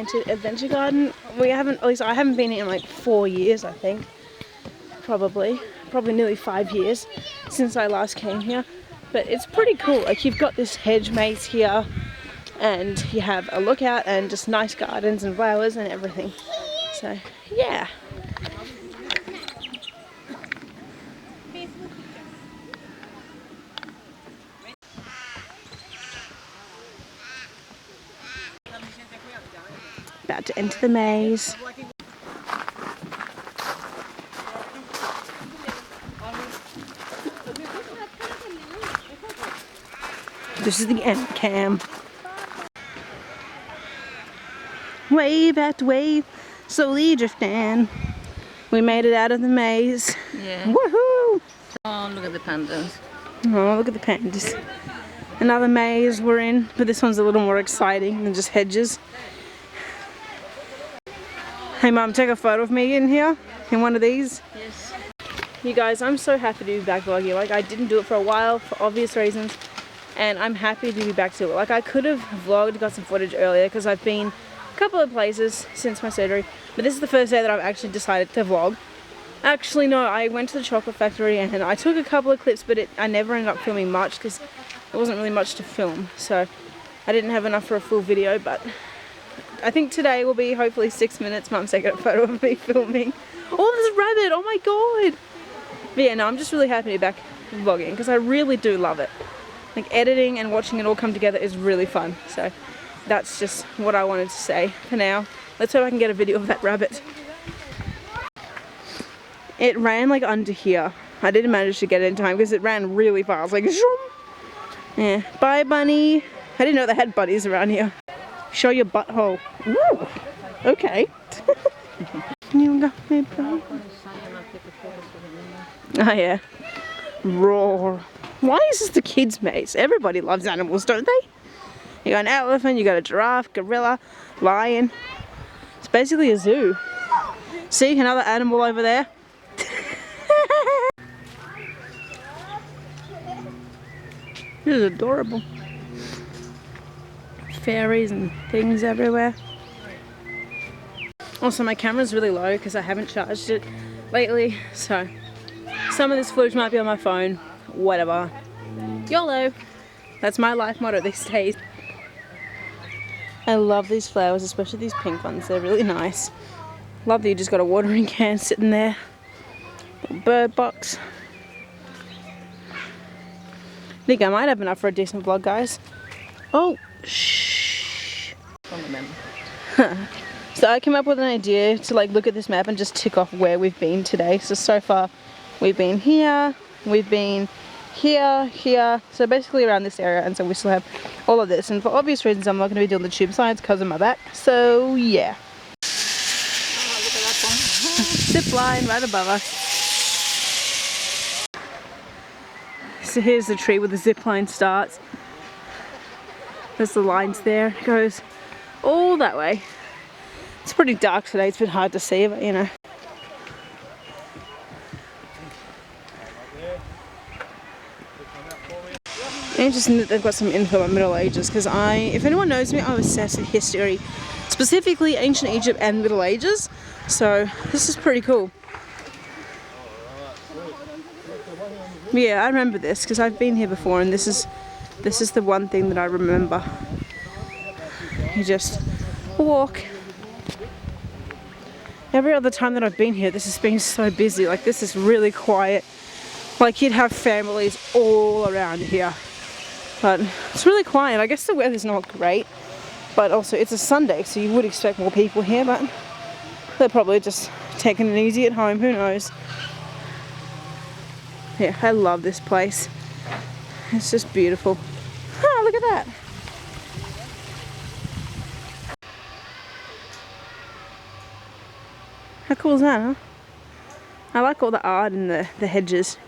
Enchanted Adventure Garden. We haven't, at least I haven't been here in like 4 years, I think. Probably nearly 5 years since I last came here. But it's pretty cool. Like, you've got this hedge maze here, and you have a lookout and just nice gardens and flowers and everything. So yeah. About to enter the maze. This is the end cam. Wave after wave, slowly drifting. We made it out of the maze. Yeah. Woohoo! Oh, look at the pandas. Oh, look at the pandas. Another maze we're in, but this one's a little more exciting than just hedges. Hey Mum, take a photo of me in here, in one of these. Yes. You guys, I'm so happy to be back vlogging. Like, I didn't do it for a while for obvious reasons, and I'm happy to be back to it. Like, I could have vlogged, got some footage earlier because I've been a couple of places since my surgery, but this is the first day that I've actually decided to vlog. Actually, no, I went to the chocolate factory and I took a couple of clips, but I never ended up filming much because there wasn't really much to film, so I didn't have enough for a full video. But I think today will be hopefully 6 minutes. Mum's taking a photo of me filming. Oh, there's a rabbit! Oh my god! But yeah, no, I'm just really happy to be back vlogging because I really do love it. Like, editing and watching it all come together is really fun. So that's just what I wanted to say for now. Let's hope I can get a video of that rabbit. It ran like under here. I didn't manage to get it in time because it ran really fast. Like, zoom. Yeah. Bye, bunny. I didn't know they had bunnies around here. Show your butthole. Ooh. Okay. You got me, bro. Oh yeah. Roar. Why is this the kids' maze? Everybody loves animals, don't they? You got an elephant, you got a giraffe, gorilla, lion. It's basically a zoo. See, another animal over there. This is adorable. Fairies and things everywhere. Also, my camera's really low because I haven't charged it lately, so some of this footage might be on my phone. Whatever. YOLO. That's my life motto these days. I love these flowers, especially these pink ones. They're really nice. Love that you just got a watering can sitting there. Little bird box. I think I might have enough for a decent vlog, guys. Oh, shh. So I came up with an idea to like look at this map and just tick off where we've been today. So far we've been here, we've been here, here, so basically around this area, and so we still have all of this. And for obvious reasons I'm not going to be doing the tube slides because of my back, so yeah. Oh, look at that one. Zip line right above us. So here's the tree where the zip line starts. There's the lines there. It goes all that way. It's pretty dark today, it's been hard to see, but you know. Interesting that they've got some info on Middle Ages, because if anyone knows me, I'm obsessed with history, specifically ancient Egypt and Middle Ages, so this is pretty cool. Yeah, I remember this because I've been here before, and this is the one thing that I remember. You just walk. Every other time that I've been here, this has been so busy. Like, this is really quiet. Like, you'd have families all around here. But it's really quiet. I guess the weather's not great. But also, it's a Sunday, so you would expect more people here. But they're probably just taking it easy at home. Who knows? Yeah, I love this place. It's just beautiful. Oh, look at that. How cool is that, huh? I like all the art and the hedges.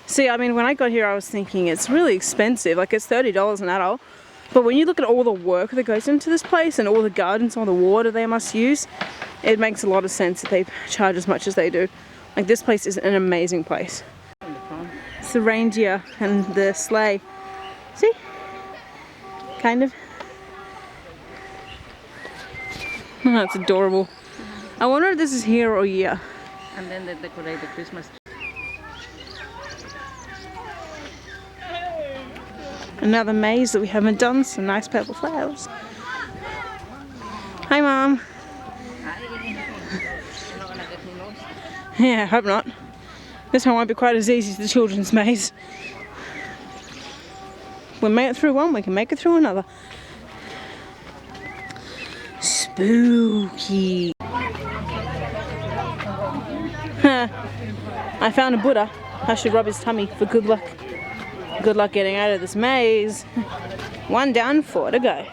See, I mean, when I got here I was thinking it's really expensive, like it's $30 an adult. But when you look at all the work that goes into this place and all the gardens, all the water they must use, it makes a lot of sense that they charge as much as they do. Like, this place is an amazing place. It's the reindeer and the sleigh. See? Kind of. Oh, that's adorable. I wonder if this is here or year. And then they decorate the Christmas tree. Another maze that we haven't done. Some nice purple flowers. Hi, Mom. Hi. You're not gonna get me lost. Yeah, I hope not. This one won't be quite as easy as the children's maze. We made it through one, we can make it through another. Spooky. I found a Buddha. I should rub his tummy for good luck. Good luck getting out of this maze. 1 down, 4 to go.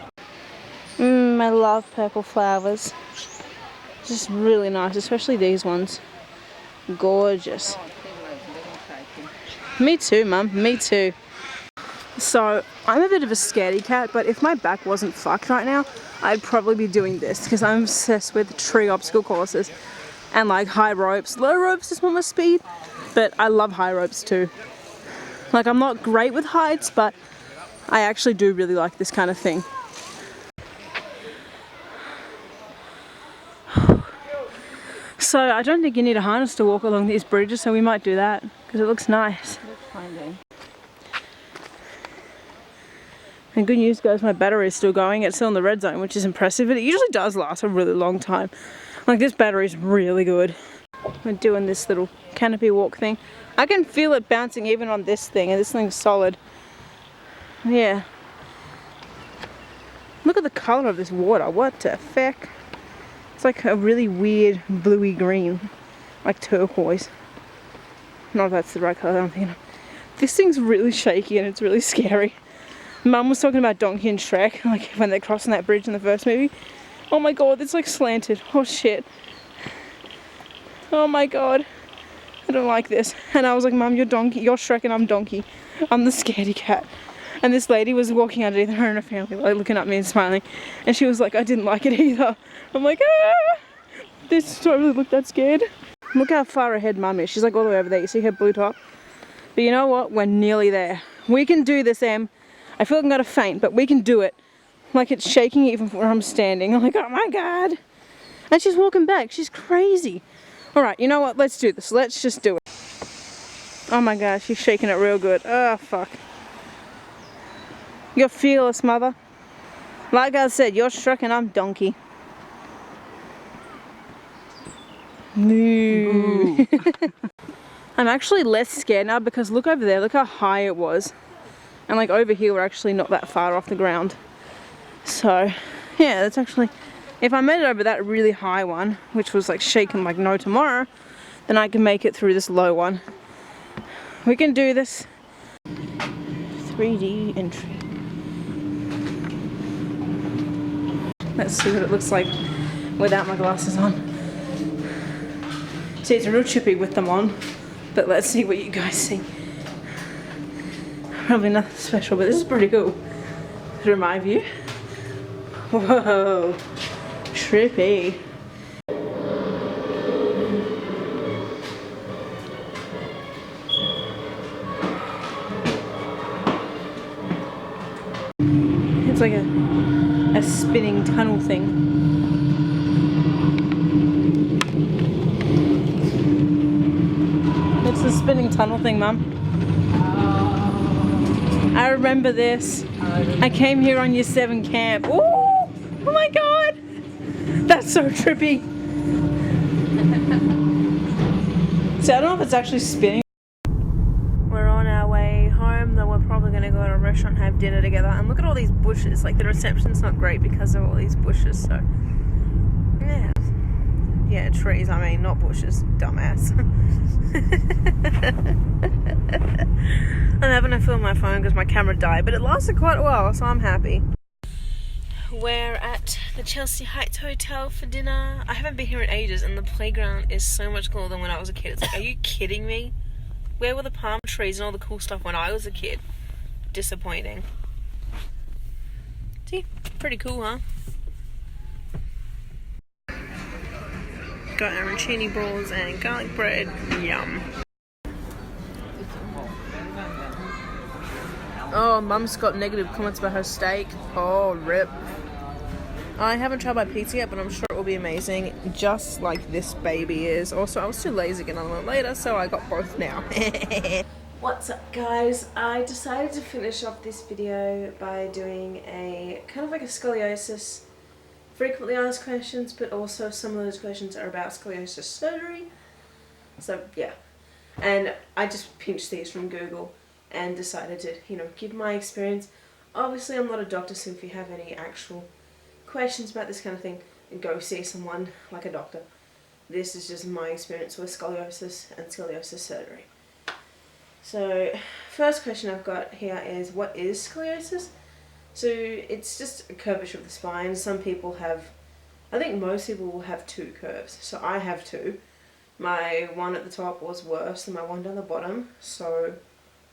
I love purple flowers. Just really nice, especially these ones. Gorgeous. Me too, Mum. Me too. So, I'm a bit of a scaredy cat, but if my back wasn't fucked right now, I'd probably be doing this because I'm obsessed with tree obstacle courses and like high ropes. Low ropes is more my speed, but I love high ropes too. Like, I'm not great with heights, but I actually do really like this kind of thing. So I don't think you need a harness to walk along these bridges, so we might do that because it looks nice. Looks fine then. And good news guys, my battery is still going. It's still in the red zone, which is impressive. It usually does last a really long time. Like, this battery is really good. We're doing this little canopy walk thing. I can feel it bouncing even on this thing, and this thing's solid. Yeah. Look at the color of this water. What the feck? It's like a really weird bluey green. Like turquoise. Not if that's the right color I'm thinking of. This thing's really shaky and it's really scary. Mum was talking about Donkey and Shrek, like when they're crossing that bridge in the first movie. Oh my god, it's like slanted. Oh shit. Oh my god. I don't like this. And I was like, Mum, you're Donkey, you're Shrek and I'm Donkey. I'm the scaredy cat. And this lady was walking underneath her and her family, like looking at me and smiling. And she was like, I didn't like it either. I'm like, ah! This don't really look that scared. Look how far ahead Mum is. She's like all the way over there. You see her blue top? But you know what? We're nearly there. We can do this, Em. I feel like I'm gonna faint, but we can do it. Like, it's shaking even where I'm standing. I'm like, oh my god. And she's walking back. She's crazy. Alright, you know what? Let's do this. Let's just do it. Oh my god, she's shaking it real good. Oh, fuck. You're fearless, mother. Like I said, you're Shrek and I'm Donkey. Moo. I'm actually less scared now because look over there. Look how high it was. And like over here, we're actually not that far off the ground. So, yeah, that's actually... If I made it over that really high one, which was like shaking like no tomorrow, then I can make it through this low one. We can do this. 3D entry. Let's see what it looks like without my glasses on. See, it's real chippy with them on, but let's see what you guys see. Probably nothing special, but this is pretty cool. Through my view. Whoa, trippy. It's like a spinning tunnel thing. It's a spinning tunnel thing, Mum. I remember this. I came here on year 7 camp. Ooh! Oh my god! That's so trippy. So I don't know if it's actually spinning. We're on our way home, though we're probably going to go to a restaurant and have dinner together. And look at all these bushes. Like, the reception's not great because of all these bushes, so... Yeah. Yeah, trees, I mean, not bushes. Dumbass. I'm having to film my phone because my camera died, but it lasted quite a while, so I'm happy. We're at the Chelsea Heights Hotel for dinner. I haven't been here in ages, and the playground is so much cooler than when I was a kid. It's like, are you kidding me? Where were the palm trees and all the cool stuff when I was a kid? Disappointing. See? Pretty cool, huh? Got arancini balls and garlic bread. Yum. Oh, Mum's got negative comments about her steak. Oh, rip. I haven't tried my pizza yet, but I'm sure it will be amazing, just like this baby is. Also, I was too lazy to get on it later, so I got both now. What's up, guys? I decided to finish off this video by doing a kind of like a scoliosis frequently asked questions, but also some of those questions are about scoliosis surgery. So yeah, and I just pinched these from Google and decided to, give my experience. Obviously, I'm not a doctor, so if you have any actual questions about this kind of thing, go see someone like a doctor. This is just my experience with scoliosis and scoliosis surgery. So, first question I've got here is, what is scoliosis? So, it's just a curvature of the spine. Some people have, I think most people will have two curves. So, I have two. My one at the top was worse than my one down the bottom. So,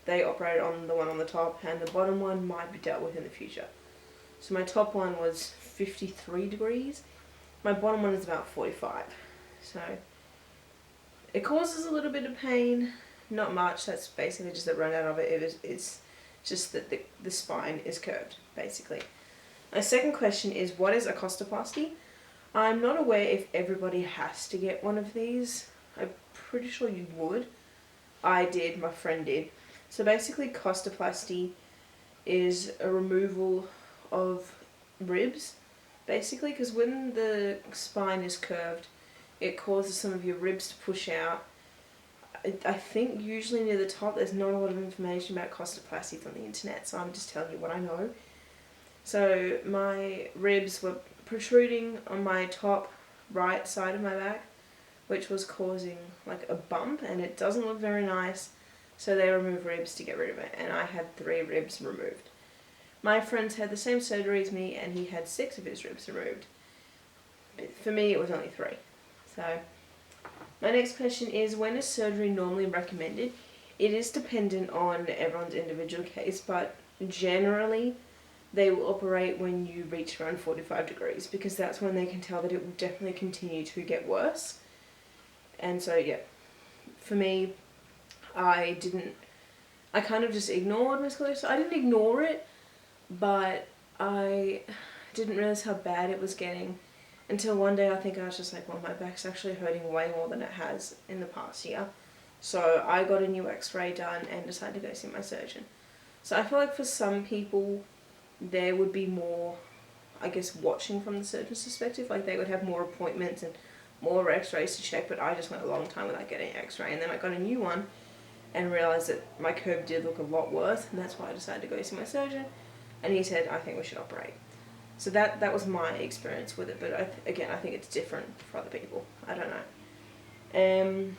they operated on the one on the top, and the bottom one might be dealt with in the future. So, my top one was 53 degrees. My bottom one is about 45. So, it causes a little bit of pain. Not much, that's basically just the rundown of it. It's just that the spine is curved, basically. My second question is, what is a costoplasty? I'm not aware if everybody has to get one of these. I'm pretty sure you would. I did, my friend did. So basically, costoplasty is a removal of ribs, basically, because when the spine is curved, it causes some of your ribs to push out. I think usually near the top there's not a lot of information about costoplasties on the internet, so I'm just telling you what I know. So my ribs were protruding on my top right side of my back, which was causing like a bump, and it doesn't look very nice, so they remove ribs to get rid of it, and I had 3 ribs removed. My friend's had the same surgery as me, and he had 6 of his ribs removed. But for me it was only 3. So my next question is, when is surgery normally recommended? It is dependent on everyone's individual case, but generally they will operate when you reach around 45 degrees, because that's when they can tell that it will definitely continue to get worse. And so yeah, for me, I kind of just ignored my scoliosis. I didn't ignore it, but I didn't realize how bad it was getting. Until one day I think I was just like, well, my back's actually hurting way more than it has in the past year. So I got a new x-ray done and decided to go see my surgeon. So I feel like for some people there would be more, I guess, watching from the surgeon's perspective. Like they would have more appointments and more x-rays to check, but I just went a long time without getting an x-ray. And then I got a new one and realised that my curve did look a lot worse, and that's why I decided to go see my surgeon. And he said, I think we should operate. So that was my experience with it, but again, I think it's different for other people. I don't know.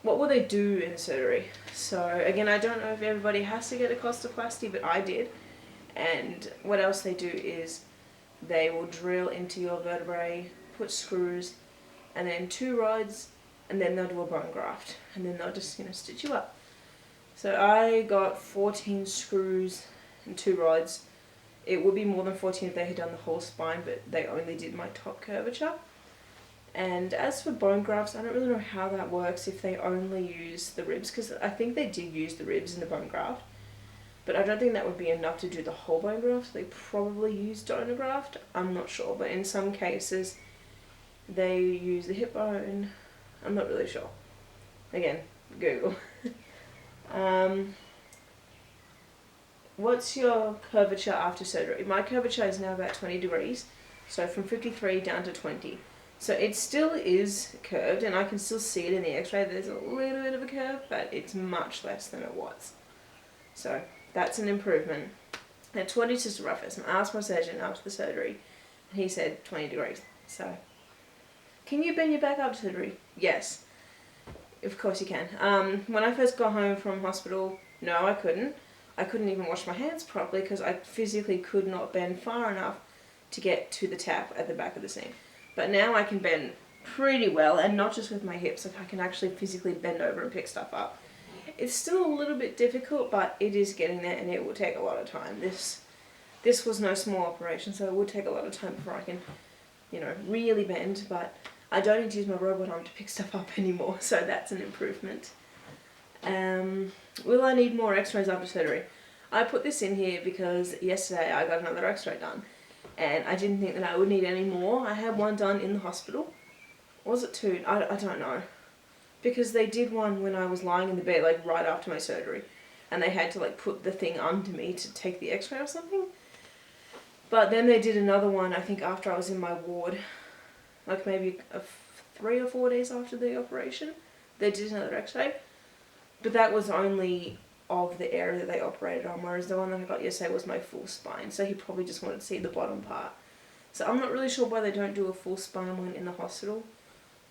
What will they do in surgery? So again, I don't know if everybody has to get a costoplasty, but I did. And what else they do is they will drill into your vertebrae, put screws, and then 2 rods, and then they'll do a bone graft, and then they'll just stitch you up. So I got 14 screws and 2 rods. It would be more than 14 if they had done the whole spine, but they only did my top curvature. And as for bone grafts, I don't really know how that works if they only use the ribs, because I think they did use the ribs in the bone graft, but I don't think that would be enough to do the whole bone graft. They probably use donor graft, I'm not sure, but in some cases they use the hip bone. I'm not really sure. Again, Google. What's your curvature after surgery? My curvature is now about 20 degrees, so from 53 down to 20. So it still is curved, and I can still see it in the x-ray. There's a little bit of a curve, but it's much less than it was. So that's an improvement. Now 20 is just a rough estimate. I asked my surgeon after the surgery, and he said 20 degrees. So, can you bend your back after surgery? Yes, of course you can. When I first got home from hospital, no, I couldn't. I couldn't even wash my hands properly because I physically could not bend far enough to get to the tap at the back of the sink. But now I can bend pretty well, and not just with my hips, like I can actually physically bend over and pick stuff up. It's still a little bit difficult, but it is getting there, and it will take a lot of time. This was no small operation, so it would take a lot of time before I can, really bend, but I don't need to use my robot arm to pick stuff up anymore, so that's an improvement. Will I need more x-rays after surgery? I put this in here because yesterday I got another x-ray done, and I didn't think that I would need any more. I had one done in the hospital. Or was it 2? I don't know. Because they did one when I was lying in the bed, like right after my surgery. And they had to like put the thing under me to take the x-ray or something. But then they did another one, I think after I was in my ward. Like maybe 3 or 4 days after the operation. They did another x-ray. But that was only of the area that they operated on. Whereas the one that I got yesterday was my full spine. So he probably just wanted to see the bottom part. So I'm not really sure why they don't do a full spine one in the hospital.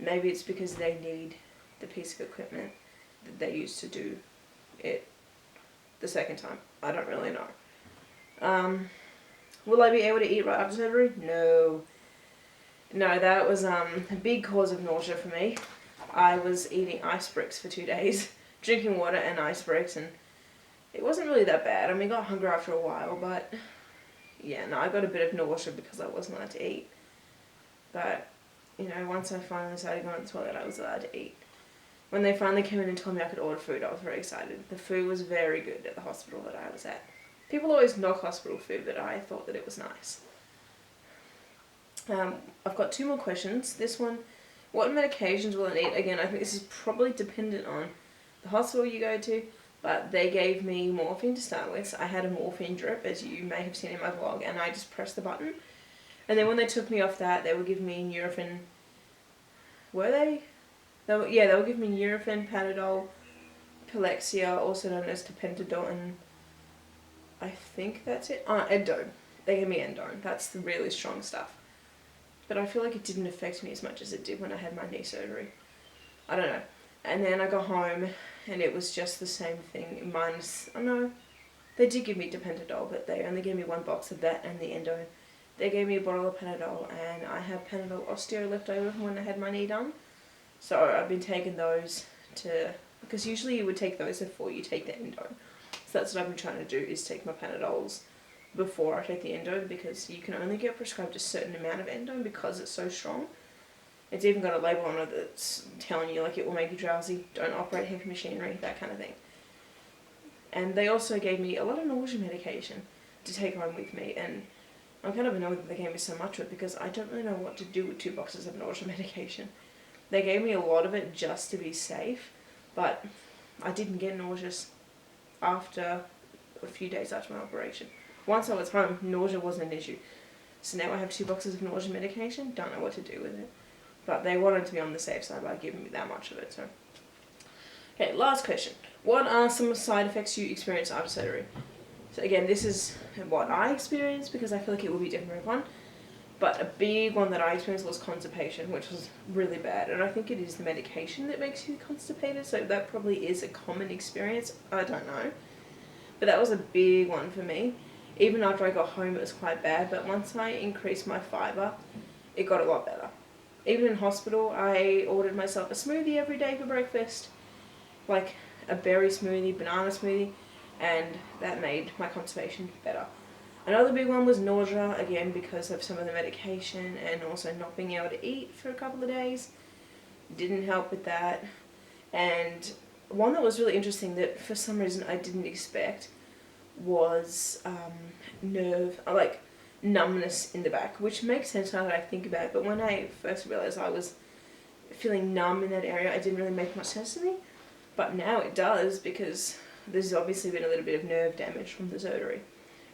Maybe it's because they need the piece of equipment that they used to do it the second time. I don't really know. Will I be able to eat right after surgery? No. No, that was a big cause of nausea for me. I was eating ice bricks for 2 days, drinking water and ice bricks, and it wasn't really that bad. I mean, I got hungry after a while, but yeah, no, I got a bit of nausea because I wasn't allowed to eat. But, you know, once I finally started going to the toilet, I was allowed to eat. When they finally came in and told me I could order food, I was very excited. The food was very good at the hospital that I was at. People always knock hospital food, but I thought that it was nice. I've got 2 more questions. This one, what medications will I need? Again, I think this is probably dependent on the hospital you go to, but they gave me morphine to start with. So I had a morphine drip, as you may have seen in my vlog, and I just pressed the button. And then when they took me off that, they were giving me Nurofen. Were they? They were giving me Nurofen, Panadol, Pilexia, also known as Tapentadol, and I think that's it. Endone. They gave me Endone. That's the really strong stuff. But I feel like it didn't affect me as much as it did when I had my knee surgery. I don't know. And then I got home and it was just the same thing. Minus, oh no, they did give me Tapentadol, but they only gave me 1 box of that and the Endone. They gave me a bottle of Panadol, and I have Panadol Osteo left over from when I had my knee done. So I've been taking those because usually you would take those before you take the Endone. So that's what I've been trying to do, is take my Panadols before I take the Endone, because you can only get prescribed a certain amount of Endone because it's so strong. It's even got a label on it that's telling you like it will make you drowsy, don't operate heavy machinery, that kind of thing. And they also gave me a lot of nausea medication to take home with me, and I'm kind of annoyed that they gave me so much of it because I don't really know what to do with 2 boxes of nausea medication. They gave me a lot of it just to be safe, but I didn't get nauseous after a few days after my operation. Once I was home, nausea wasn't an issue. So now I have 2 boxes of nausea medication, don't know what to do with it. But they wanted to be on the safe side by giving me that much of it, so. Okay, last question. What are some side effects you experience after surgery? So again, this is what I experienced because I feel like it will be different for everyone. But a big one that I experienced was constipation, which was really bad. And I think it is the medication that makes you constipated, so that probably is a common experience. I don't know. But that was a big one for me. Even after I got home, it was quite bad. But once I increased my fibre, it got a lot better. Even in hospital, I ordered myself a smoothie every day for breakfast. Like a berry smoothie, banana smoothie. And that made my constipation better. Another big one was nausea, again because of some of the medication and also not being able to eat for a couple of days. Didn't help with that. And one that was really interesting that for some reason I didn't expect was numbness in the back, which makes sense now that I think about it, but when I first realised I was feeling numb in that area, it didn't really make much sense to me. But now it does, because there's obviously been a little bit of nerve damage from the surgery.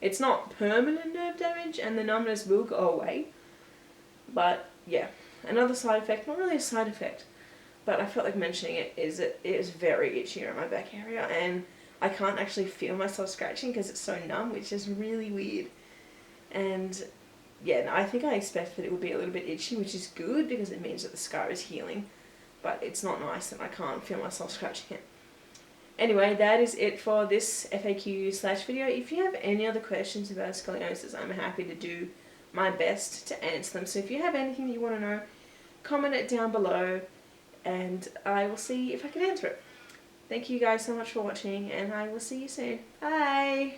It's not permanent nerve damage, and the numbness will go away. But yeah, another side effect, not really a side effect, but I felt like mentioning it, is that it is very itchy around my back area, and I can't actually feel myself scratching because it's so numb, which is really weird. And yeah, no, I think I expected it would be a little bit itchy, which is good because it means that the scar is healing. But it's not nice that I can't feel myself scratching it. Anyway, that is it for this FAQ/video. If you have any other questions about scoliosis, I'm happy to do my best to answer them. So if you have anything that you want to know, comment it down below and I will see if I can answer it. Thank you guys so much for watching, and I will see you soon. Bye!